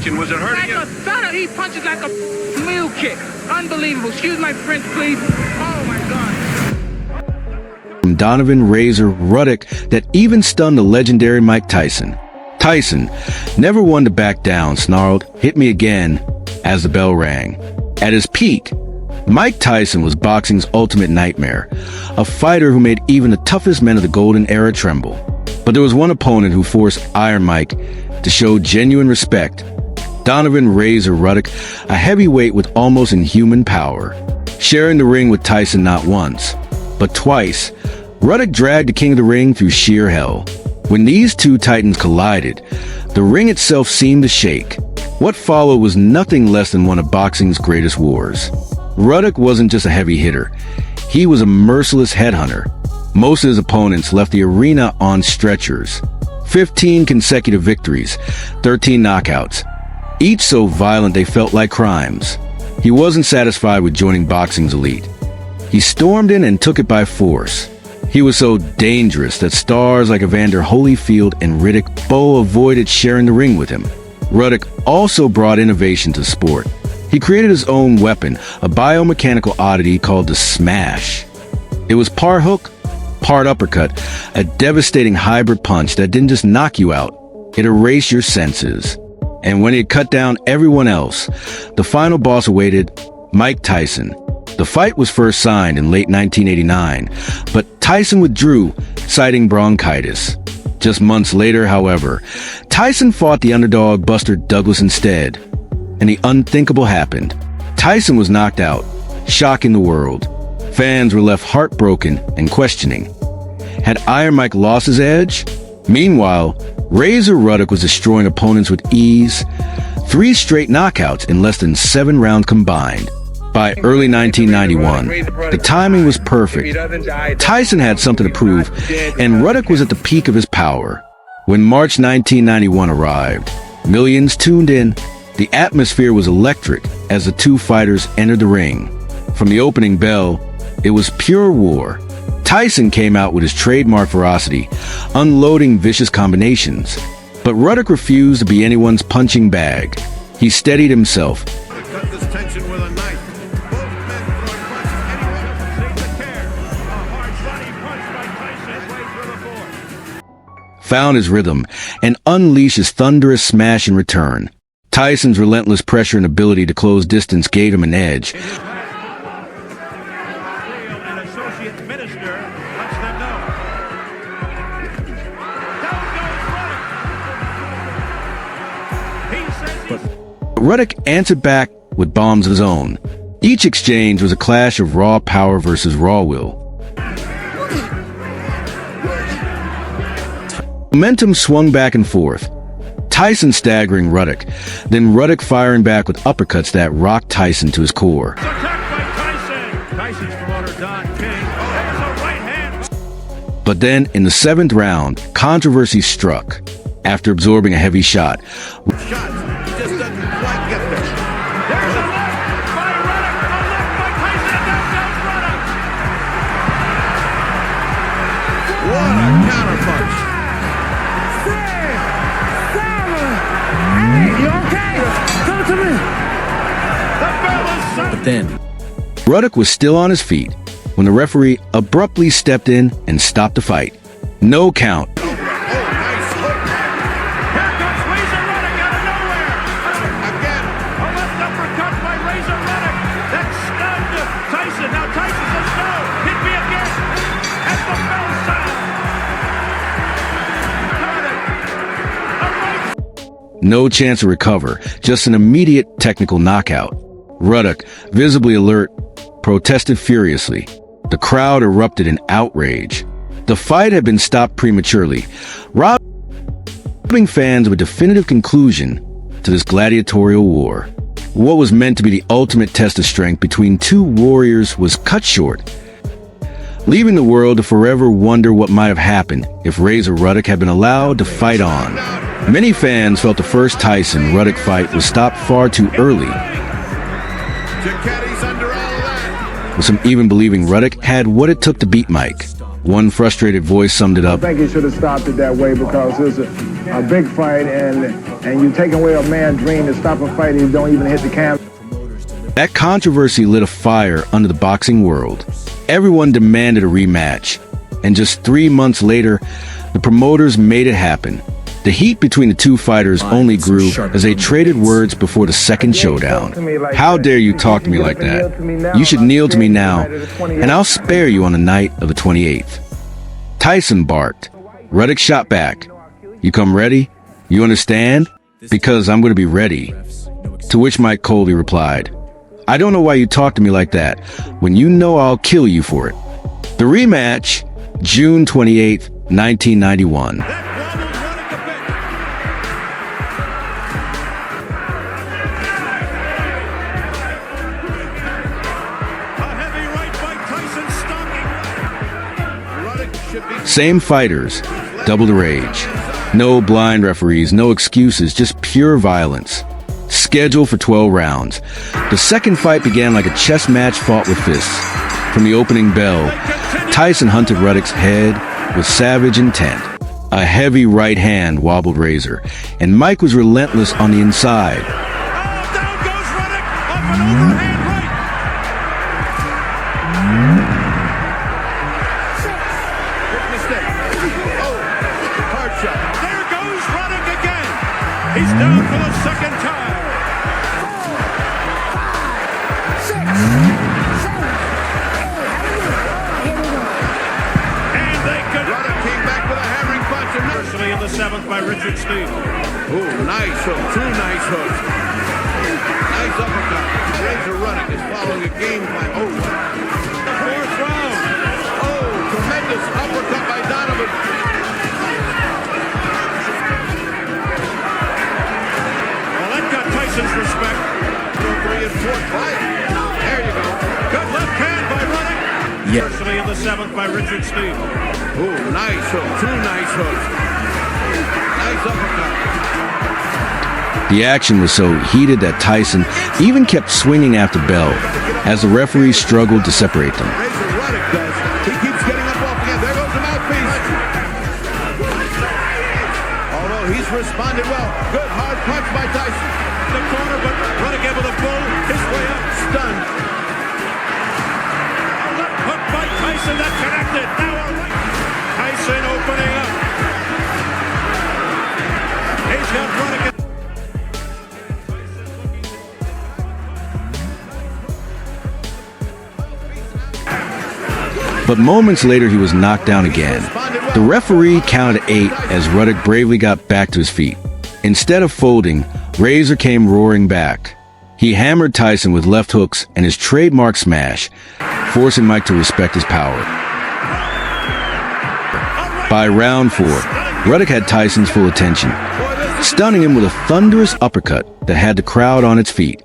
tension? Was it hurting you? He punches like a mule kick. Unbelievable. Excuse my French, please. Oh, my God. From Donovan Ruddock that even stunned the legendary Mike Tyson. Tyson, never one to back down, snarled, "Hit me again," as the bell rang. At his peak, Mike Tyson was boxing's ultimate nightmare, a fighter who made even the toughest men of the golden era tremble. But there was one opponent who forced Iron Mike to show genuine respect. Donovan Ruddock, a heavyweight with almost inhuman power. Sharing the ring with Tyson not once, but twice, Ruddock dragged the king of the ring through sheer hell. When these two titans collided, the ring itself seemed to shake. What followed was nothing less than one of boxing's greatest wars. Ruddock wasn't just a heavy hitter. He was a merciless headhunter. Most of his opponents left the arena on stretchers. 15 consecutive victories, 13 knockouts, each so violent they felt like crimes. He wasn't satisfied with joining boxing's elite. He stormed in and took it by force. He was so dangerous that stars like Evander Holyfield and Riddick Bowe avoided sharing the ring with him. Ruddock also brought innovation to sport. He created his own weapon, a biomechanical oddity called the smash. It was part hook, part uppercut, a devastating hybrid punch that didn't just knock you out, it erased your senses. And when he had cut down everyone else, the final boss awaited, Mike Tyson. The fight was first signed in late 1989, but Tyson withdrew, citing bronchitis. Just months later, however, Tyson fought the underdog Buster Douglas instead. And the unthinkable happened. Tyson was knocked out, shocking the world. Fans were left heartbroken and questioning. Had Iron Mike lost his edge? Meanwhile, Ruddock was destroying opponents with ease. 3 straight knockouts in less than 7 rounds combined. By early 1991, the timing was perfect. Tyson had something to prove, and Ruddock was at the peak of his power. When March 1991 arrived, millions tuned in. The atmosphere was electric as the two fighters entered the ring. From the opening bell, it was pure war. Tyson came out with his trademark ferocity, unloading vicious combinations. But Ruddock refused to be anyone's punching bag. He steadied himself. Cut this tension with a knife. Both men throwing punches. Anyone else seems to care. A hard body punch by Tyson way through the fourth. Found his rhythm, and unleashed his thunderous smash in return. Tyson's relentless pressure and ability to close distance gave him an edge. But Ruddock answered back with bombs of his own. Each exchange was a clash of raw power versus raw will. Momentum swung back and forth. Tyson staggering Ruddock, then Ruddock firing back with uppercuts that rocked Tyson to his core. But then, in the 7th round, controversy struck. After absorbing a heavy shot, But then, Ruddock was still on his feet when the referee abruptly stepped in and stopped the fight. No count. No chance to recover, just an immediate technical knockout. Ruddock, visibly alert, protested furiously. The crowd erupted in outrage. The fight had been stopped prematurely, robbing fans of a definitive conclusion to this gladiatorial war. What was meant to be the ultimate test of strength between two warriors was cut short, leaving the world to forever wonder what might have happened if Ruddock had been allowed to fight on. Many fans felt the first Tyson-Ruddock fight was stopped far too early, with some even believing Ruddock had what it took to beat Mike. One frustrated voice summed it up. I think he should have stopped it that way because it was a big fight, and and you taking away a man's dream to stop a fight and you don't even hit the canvas. That controversy lit a fire under the boxing world. Everyone demanded a rematch, and just 3 months later, the promoters made it happen. The heat between the two fighters only grew as they traded words before the second showdown. How dare you talk to me like that? You should kneel to me now, and I'll spare you on the night of the 28th. Tyson barked. Ruddock shot back. You come ready? You understand? Because I'm going to be ready. To which Mike coldly replied, I don't know why you talk to me like that, when you know I'll kill you for it. The rematch, June 28th, 1991. Same fighters, double the rage. No blind referees, no excuses, just pure violence. Scheduled for 12 rounds. The second fight began like a chess match fought with fists. From the opening bell, Tyson hunted Ruddock's head with savage intent. A heavy right hand wobbled Razor, and Mike was relentless on the inside. Down goes Ruddock. Up and overhand right. Big mistake. Oh, hard shot. There goes Ruddock again. He's down for the second time. And they could. Ruddock came back with a hammering punch. Initially in the seventh by Richard Steve. Oh, nice hook. Two nice hooks. Nice uppercut. Razor Ruddock is following a game plan. Oh, the fourth round. Oh, tremendous uppercut by Donovan. Well, that got Tyson's respect. 3 and 4 fight. There you go. Good left hand by Ruddock. Firstly in the seventh by Richard Steve. Oh, nice hook. Two nice hooks. Nice uppercut. The action was so heated that Tyson even kept swinging after bell as the referee struggled to separate them. Razor Ruddock does. He keeps getting up off again. There goes the mouthpiece. Although he's responded well. Good hard punch by Tyson. The corner, but Ruddock able to pull his way up. Stunned. A left hook by Tyson that connected. Now a right. Tyson opening up. He's got Ruddock. But moments later, he was knocked down again. The referee counted 8 as Ruddock bravely got back to his feet. Instead of folding, Razor came roaring back. He hammered Tyson with left hooks and his trademark smash, forcing Mike to respect his power. By round 4, Ruddock had Tyson's full attention, stunning him with a thunderous uppercut that had the crowd on its feet.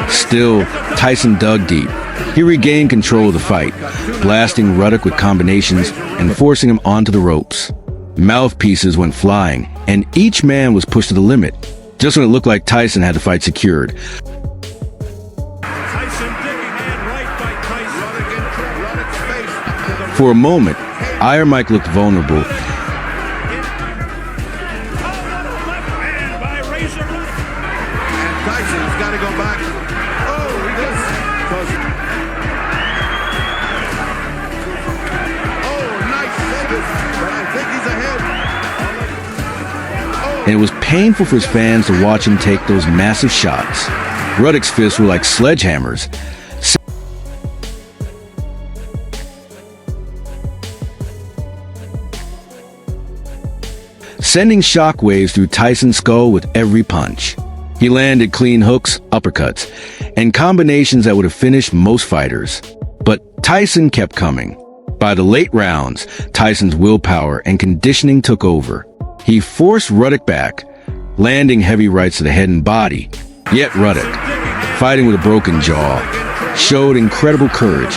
Still, Tyson dug deep. He regained control of the fight, blasting Ruddock with combinations and forcing him onto the ropes. Mouthpieces went flying, and each man was pushed to the limit, just when it looked like Tyson had the fight secured. For a moment, Iron Mike looked vulnerable. Tyson's got to go back. Oh, he just... Oh, nice focus. But I think he's ahead. And it was painful for his fans to watch him take those massive shots. Ruddock's fists were like sledgehammers. Sending shockwaves through Tyson's skull with every punch. He landed clean hooks, uppercuts, and combinations that would have finished most fighters. But Tyson kept coming. By the late rounds, Tyson's willpower and conditioning took over. He forced Ruddock back, landing heavy rights to the head and body. Yet Ruddock, fighting with a broken jaw, showed incredible courage,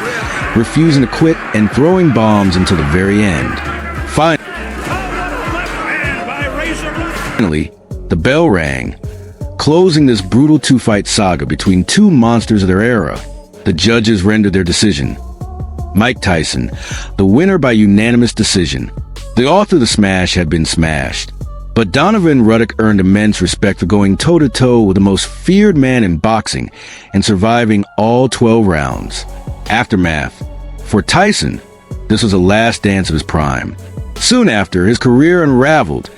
refusing to quit and throwing bombs until the very end. Finally, the bell rang, closing this brutal two-fight saga between two monsters of their era. The judges rendered their decision. Mike Tyson, the winner by unanimous decision. The author of the smash had been smashed. But Donovan Ruddock earned immense respect for going toe-to-toe with the most feared man in boxing and surviving all 12 rounds. Aftermath. For Tyson, this was the last dance of his prime. Soon after, his career unraveled,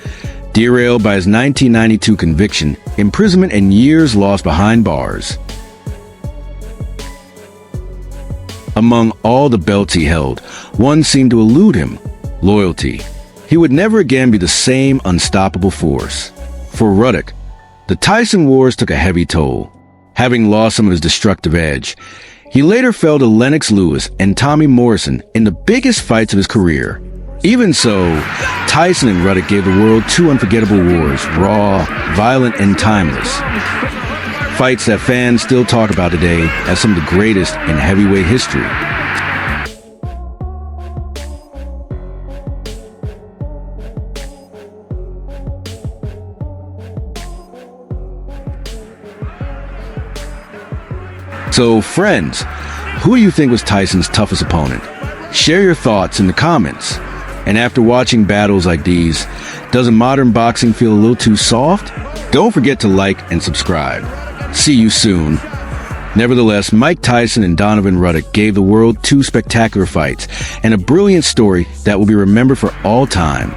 derailed by his 1992 conviction, imprisonment, and years lost behind bars. Among all the belts he held, one seemed to elude him: loyalty. He would never again be the same unstoppable force. For Ruddock, the Tyson Wars took a heavy toll. Having lost some of his destructive edge, he later fell to Lennox Lewis and Tommy Morrison in the biggest fights of his career. Even so, Tyson and Ruddock gave the world two unforgettable wars, raw, violent, and timeless. Fights that fans still talk about today as some of the greatest in heavyweight history. So, friends, who do you think was Tyson's toughest opponent? Share your thoughts in the comments. And after watching battles like these, doesn't modern boxing feel a little too soft? Don't forget to like and subscribe. See you soon. Nevertheless, Mike Tyson and Donovan Ruddock gave the world two spectacular fights and a brilliant story that will be remembered for all time.